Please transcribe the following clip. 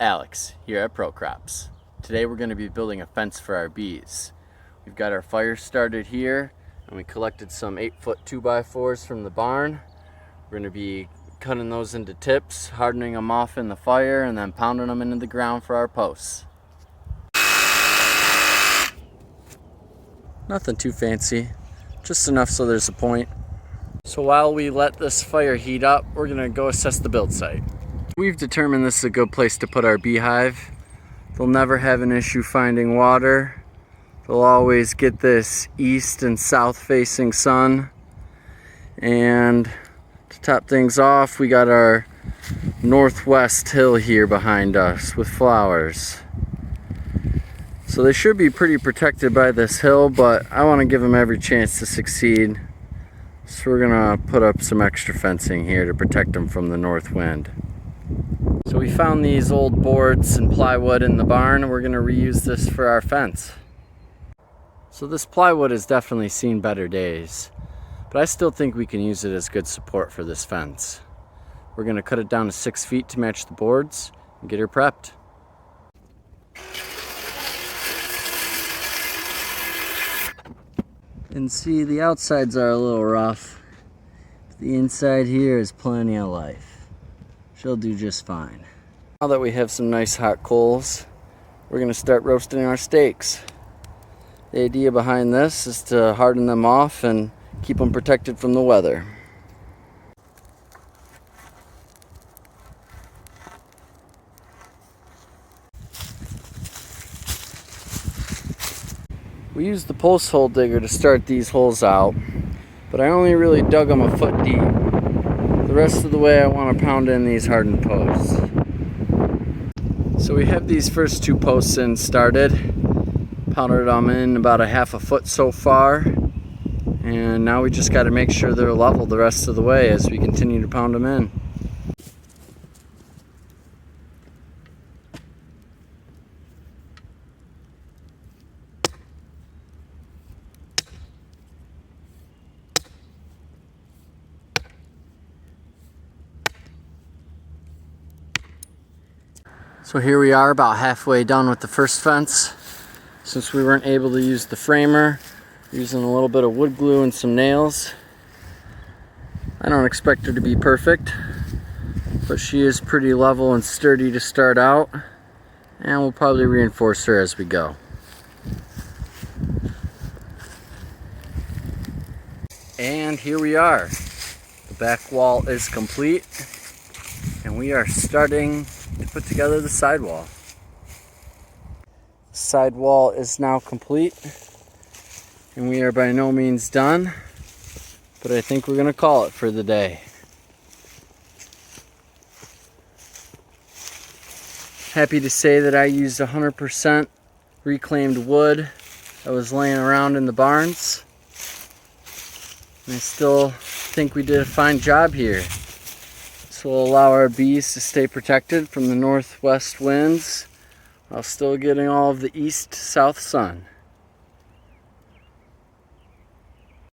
Alex here at Pro Crops. Today we're going to be building a fence for our bees. We've got our fire started here and we collected some 8-foot 2x4s from the barn. We're going to be cutting those into tips, hardening them off in the fire, and then pounding them into the ground for our posts. Nothing too fancy, just enough so there's a point. So while we let this fire heat up, we're going to go assess the build site. We've determined this is a good place to put our beehive. They'll never have an issue finding water. They'll always get this east and south facing sun. And to top things off, we got our northwest hill here behind us with flowers. So they should be pretty protected by this hill, but I want to give them every chance to succeed. So we're gonna put up some extra fencing here to protect them from the north wind. So we found these old boards and plywood in the barn, and we're going to reuse this for our fence. So this plywood has definitely seen better days, but I still think we can use it as good support for this fence. We're going to cut it down to 6 feet to match the boards and get her prepped. And see, the outsides are a little rough. The inside here is plenty of life. She'll do just fine. Now that we have some nice hot coals, we're going to start roasting our steaks. The idea behind this is to harden them off and keep them protected from the weather. We used the post hole digger to start these holes out, but I only really dug them a foot deep. The rest of the way I want to pound in these hardened posts. So we have these first 2 posts in started. Pounded them in about a half a foot so far. And now we just got to make sure they're level the rest of the way as we continue to pound them in. So here we are about halfway done with the first fence. Since we weren't able to use the framer, using a little bit of wood glue and some nails. I don't expect her to be perfect, but she is pretty level and sturdy to start out, and we'll probably reinforce her as we go. And here we are. The back wall is complete, and we are starting to put together the sidewall. The sidewall is now complete, and we are by no means done, but I think we're going to call it for the day. Happy to say that I used 100% reclaimed wood that was laying around in the barns, and I still think we did a fine job here. This will allow our bees to stay protected from the northwest winds while still getting all of the east-south sun.